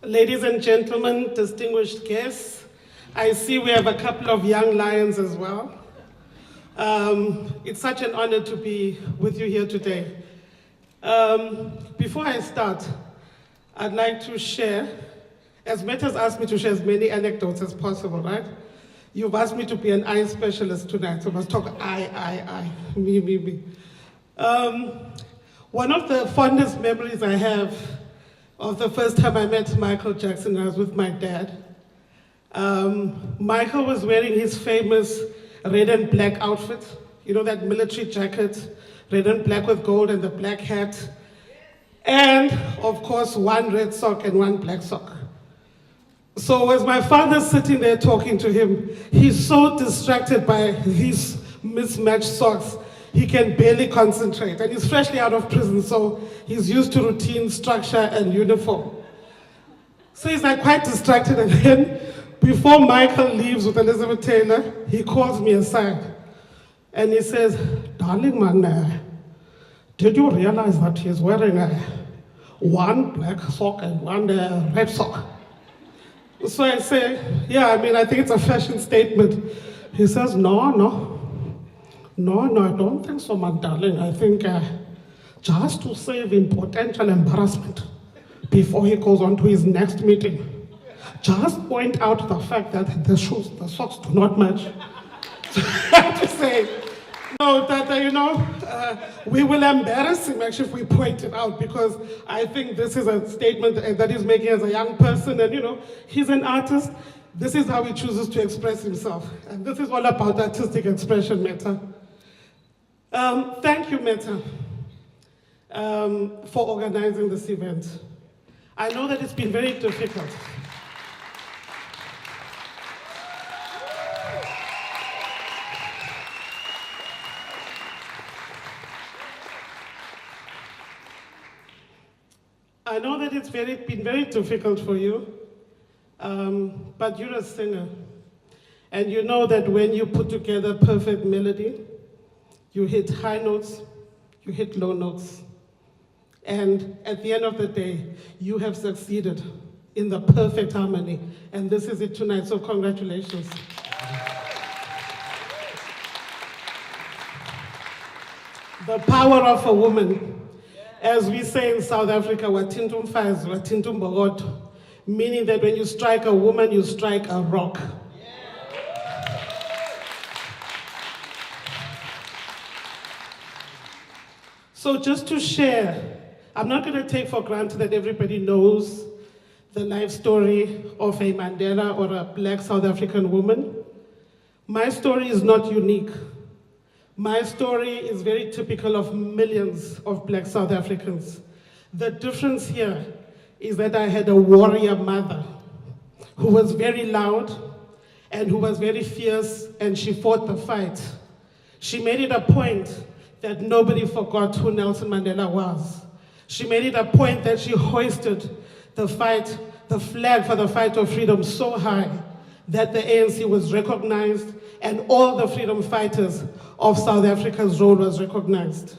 Ladies and gentlemen, distinguished guests, I see we have a couple of young lions as well. It's such an honor to be with you here today. Before I start, I'd like to share, as Metta's asked me to share as many anecdotes as possible, right? You've asked me to be an eye specialist tonight, so I must talk I, me. One of the fondest memories I have of the first time I met Michael Jackson, I was with my dad. Michael was wearing his famous red and black outfit, you know, that military jacket, red and black with gold and the black hat. And of course, one red sock and one black sock. So as my father's sitting there talking to him, he's so distracted by these mismatched socks, he can barely concentrate. And he's freshly out of prison, so he's used to routine, structure, and uniform. So he's like quite distracted, and then before Michael leaves with Elizabeth Taylor, he calls me aside. And he says, "Darling man, did you realize that he's wearing one black sock and one red sock?" So I say, "Yeah, I think it's a fashion statement." He says, No, I don't think so, my darling. I think just to save him potential embarrassment before he goes on to his next meeting, just point out the fact that the socks do not match. So I have to say, no, that, we will embarrass him actually if we point it out, because I think this is a statement that he's making as a young person, and he's an artist. This is how he chooses to express himself. And this is all about artistic expression, Metta. Thank you, Metta, for organizing this event. I know that it's been very difficult. I know that it's been very difficult for you, but you're a singer. And you know that when you put together perfect melody, you hit high notes, you hit low notes. And at the end of the day, you have succeeded in the perfect harmony. And this is it tonight, so congratulations. The power of a woman. As we say in South Africa, watintum faz, watintum bogoto, meaning that when you strike a woman, you strike a rock. So just to share, I'm not going to take for granted that everybody knows the life story of a Mandela or a black South African woman. My story is not unique. My story is very typical of millions of black South Africans. The difference here is that I had a warrior mother who was very loud and who was very fierce, and she fought the fight. She made it a point that nobody forgot who Nelson Mandela was. She made it a point that she hoisted the flag for the fight of freedom so high that the ANC was recognized and all the freedom fighters of South Africa's role was recognized.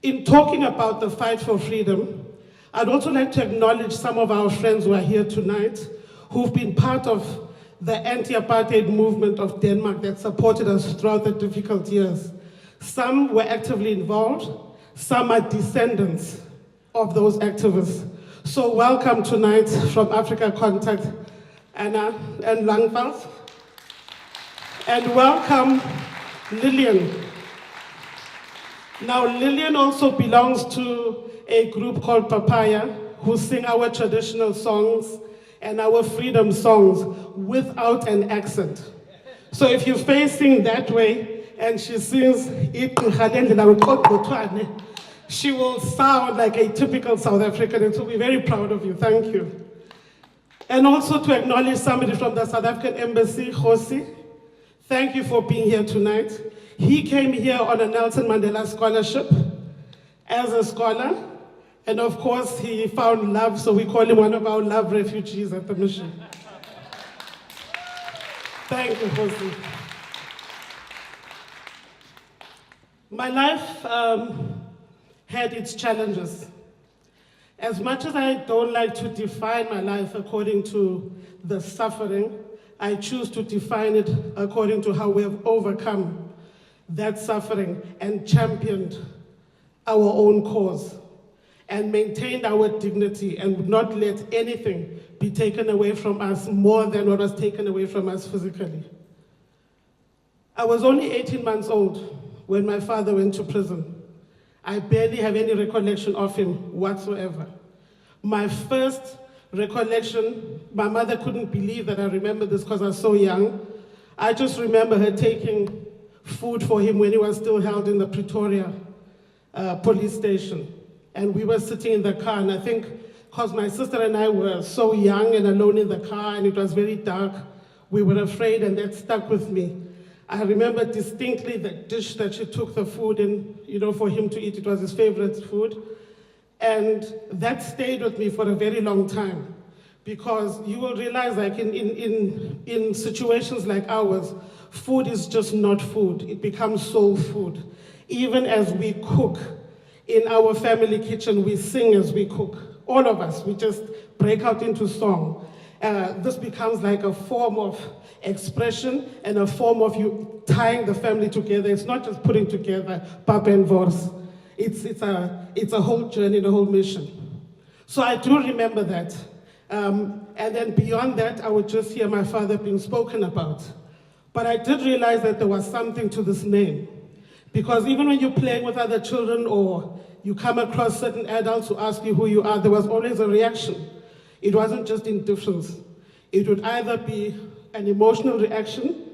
In talking about the fight for freedom, I'd also like to acknowledge some of our friends who are here tonight who've been part of the anti-apartheid movement of Denmark that supported us throughout the difficult years. Some were actively involved, some are descendants of those activists. So welcome tonight from Africa Contact, Anna and Langveld. And welcome Lillian. Now Lillian also belongs to a group called Papaya, who sing our traditional songs and our freedom songs without an accent. So if you're facing that way, and she sings, she will sound like a typical South African, and so we're very proud of you. Thank you. And also to acknowledge somebody from the South African Embassy, Josi. Thank you for being here tonight. He came here on a Nelson Mandela scholarship as a scholar, and of course he found love, so we call him one of our love refugees at the mission. Thank you, Josi. My life had its challenges. As much as I don't like to define my life according to the suffering, I choose to define it according to how we have overcome that suffering and championed our own cause and maintained our dignity and would not let anything be taken away from us more than what was taken away from us physically. I was only 18 months old when my father went to prison. I barely have any recollection of him whatsoever. My first recollection, my mother couldn't believe that I remember this because I was so young. I just remember her taking food for him when he was still held in the Pretoria police station. And we were sitting in the car, and I think because my sister and I were so young and alone in the car and it was very dark, we were afraid, and that stuck with me. I remember distinctly the dish that she took the food in, for him to eat. It was his favorite food. And that stayed with me for a very long time, because you will realize, like in situations like ours, food is just not food. It becomes soul food. Even as we cook in our family kitchen, we sing as we cook. All of us, we just break out into song. This becomes like a form of expression and a form of you tying the family together. It's not just putting together papa and vors. It's a whole journey, a whole mission. So I do remember that. And then beyond that, I would just hear my father being spoken about. But I did realize that there was something to this name. Because even when you're playing with other children or you come across certain adults who ask you who you are, there was always a reaction. It wasn't just indifference. It would either be an emotional reaction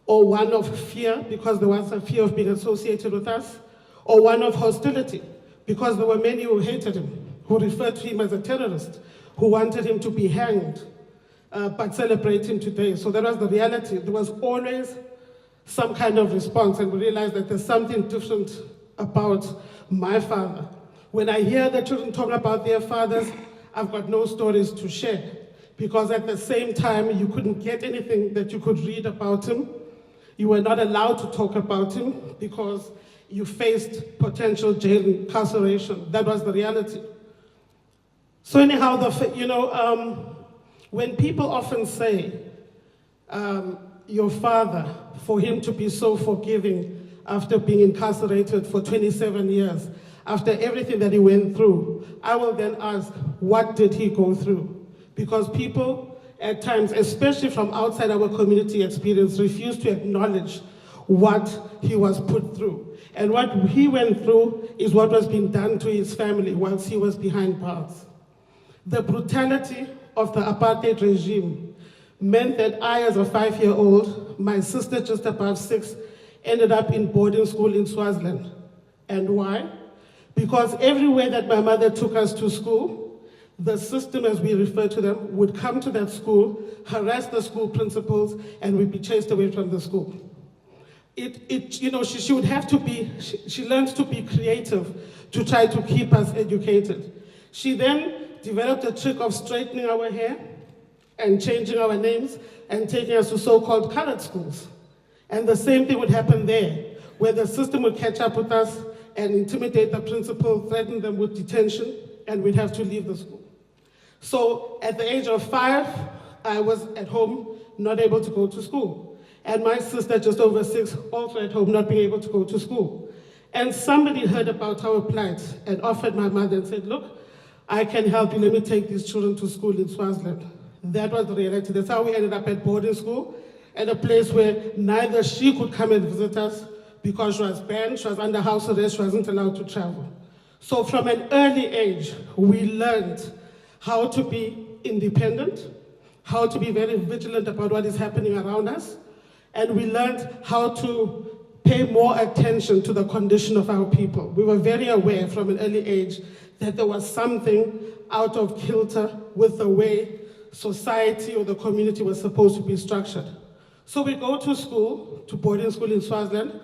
or one of fear, because there was a fear of being associated with us, or one of hostility, because there were many who hated him, who referred to him as a terrorist, who wanted him to be hanged, but celebrate him today. So that was the reality. There was always some kind of response, and we realized that there's something different about my father. When I hear the children talk about their fathers, I've got no stories to share, because at the same time, you couldn't get anything that you could read about him. You were not allowed to talk about him because you faced potential jail incarceration. That was the reality. So anyhow, when people often say, your father, for him to be so forgiving after being incarcerated for 27 years, after everything that he went through, I will then ask, what did he go through? Because people at times, especially from outside our community experience, refuse to acknowledge what he was put through. And what he went through is what was being done to his family whilst he was behind bars. The brutality of the apartheid regime meant that I, as a 5-year-old, my sister just above 6, ended up in boarding school in Swaziland. And why? Because everywhere that my mother took us to school, the system, as we refer to them, would come to that school, harass the school principals, and we'd be chased away from the school. She would have to be, she learned to be creative to try to keep us educated. She then developed a trick of straightening our hair and changing our names and taking us to so-called colored schools. And the same thing would happen there, where the system would catch up with us and intimidate the principal, threaten them with detention, and we'd have to leave the school. So at the age of 5, I was at home, not able to go to school. And my sister, just over 6, also at home, not being able to go to school. And somebody heard about our plight and offered my mother and said, look, I can help you, let me take these children to school in Swaziland. That was the reality. That's how we ended up at boarding school, at a place where neither she could come and visit us because she was banned, she was under house arrest, she wasn't allowed to travel. So from an early age, we learned how to be independent, how to be very vigilant about what is happening around us, and we learned how to pay more attention to the condition of our people. We were very aware from an early age that there was something out of kilter with the way society or the community was supposed to be structured. So we go to school, to boarding school in Swaziland.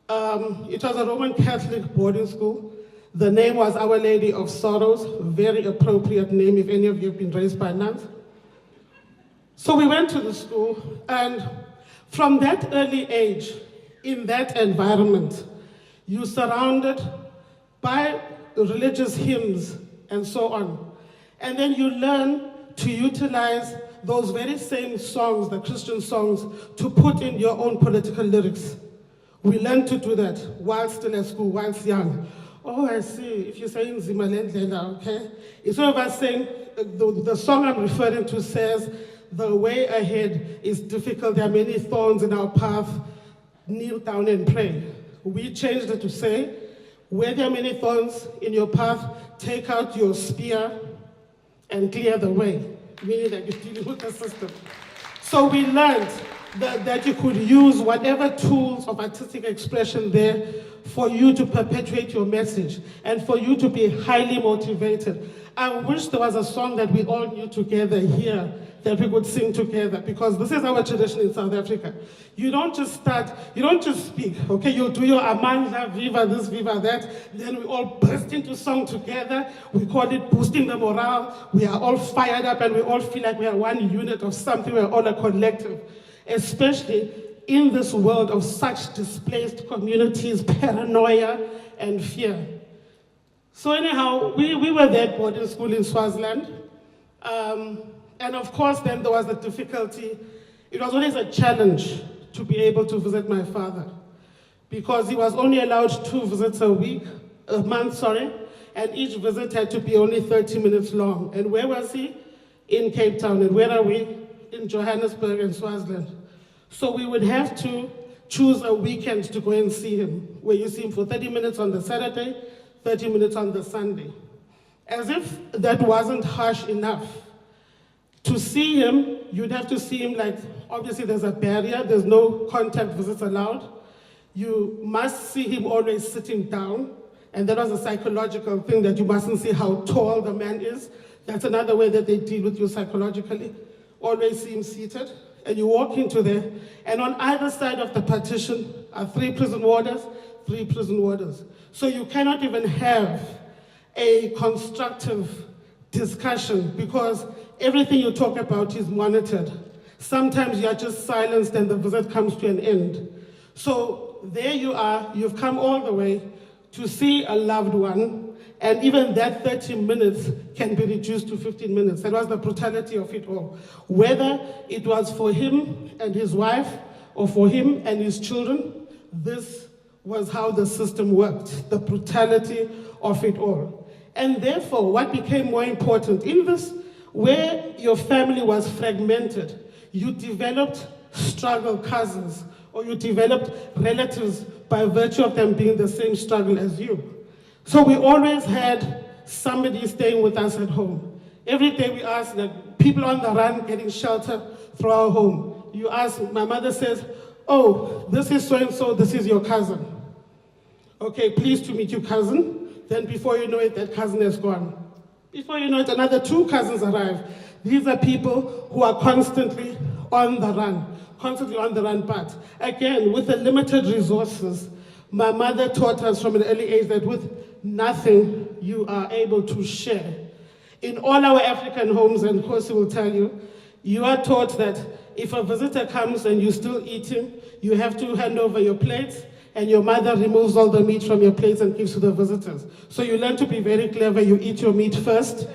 It was a Roman Catholic boarding school. The name was Our Lady of Sorrows, very appropriate name if any of you have been raised by nuns. So we went to the school, and from that early age, in that environment, you're surrounded by religious hymns and so on. And then you learn to utilize those very same songs, the Christian songs, to put in your own political lyrics. We learn to do that while still at school, whilst young. Oh, I see. If you're saying Zindzi Mandela, okay? Instead of us saying, the song I'm referring to says, the way ahead is difficult, there are many thorns in our path, kneel down and pray. We changed it to say, where there are many thorns in your path, take out your spear and clear the way, meaning that you're dealing with the system. So we learned that you could use whatever tools of artistic expression there for you to perpetuate your message and for you to be highly motivated. I wish there was a song that we all knew together here that we could sing together, because this is our tradition in South Africa. You don't just speak, okay? You'll do your Amandla, Viva this, Viva that, then we all burst into song together. We call it boosting the morale. We are all fired up and we all feel like we are one unit of something, we're all a collective, especially in this world of such displaced communities, paranoia and fear. So anyhow, we were there at boarding school in Swaziland. And of course, then there was the difficulty. It was always a challenge to be able to visit my father, because he was only allowed 2 visits a month, and each visit had to be only 30 minutes long. And where was he? In Cape Town. And where are we? In Johannesburg and Swaziland. So we would have to choose a weekend to go and see him, where you see him for 30 minutes on the Saturday, 30 minutes on the Sunday. As if that wasn't harsh enough. To see him, you'd have to see him like, obviously there's a barrier, there's no contact visits allowed. You must see him always sitting down, and that was a psychological thing, that you mustn't see how tall the man is. That's another way that they deal with you psychologically. Always see him seated, and you walk into there, and on either side of the partition are 3 prison warders, 3 prison warders. So you cannot even have a constructive discussion, because everything you talk about is monitored. Sometimes you are just silenced and the visit comes to an end. So there you are, you've come all the way to see a loved one, and even that 30 minutes can be reduced to 15 minutes. That was the brutality of it all. Whether it was for him and his wife or for him and his children, this was how the system worked, the brutality of it all. And therefore, what became more important in this, where your family was fragmented, you developed struggle cousins, or you developed relatives by virtue of them being the same struggle as you. So we always had somebody staying with us at home. Every day we asked, like, people on the run getting shelter through our home. You ask, my mother says, oh, this is so-and-so, this is your cousin. Okay, pleased to meet you, cousin. Then before you know it, that cousin is gone. Before you know it, another 2 cousins arrive. These are people who are constantly on the run, but again, with the limited resources, my mother taught us from an early age that with nothing, you are able to share. In all our African homes, and Kosi will tell you, you are taught that if a visitor comes and you're still eating, you have to hand over your plates, and your mother removes all the meat from your plates and gives to the visitors. So you learn to be very clever. You eat your meat first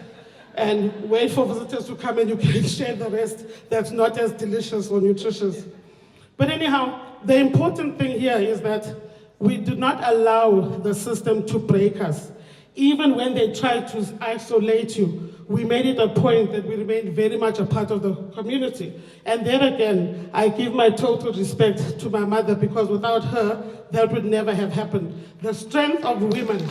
and wait for visitors to come and you can share the rest that's not as delicious or nutritious. But anyhow, the important thing here is that we do not allow the system to break us. Even when they try to isolate you, we made it a point that we remained very much a part of the community. And there again, I give my total respect to my mother, because without her, that would never have happened. The strength of women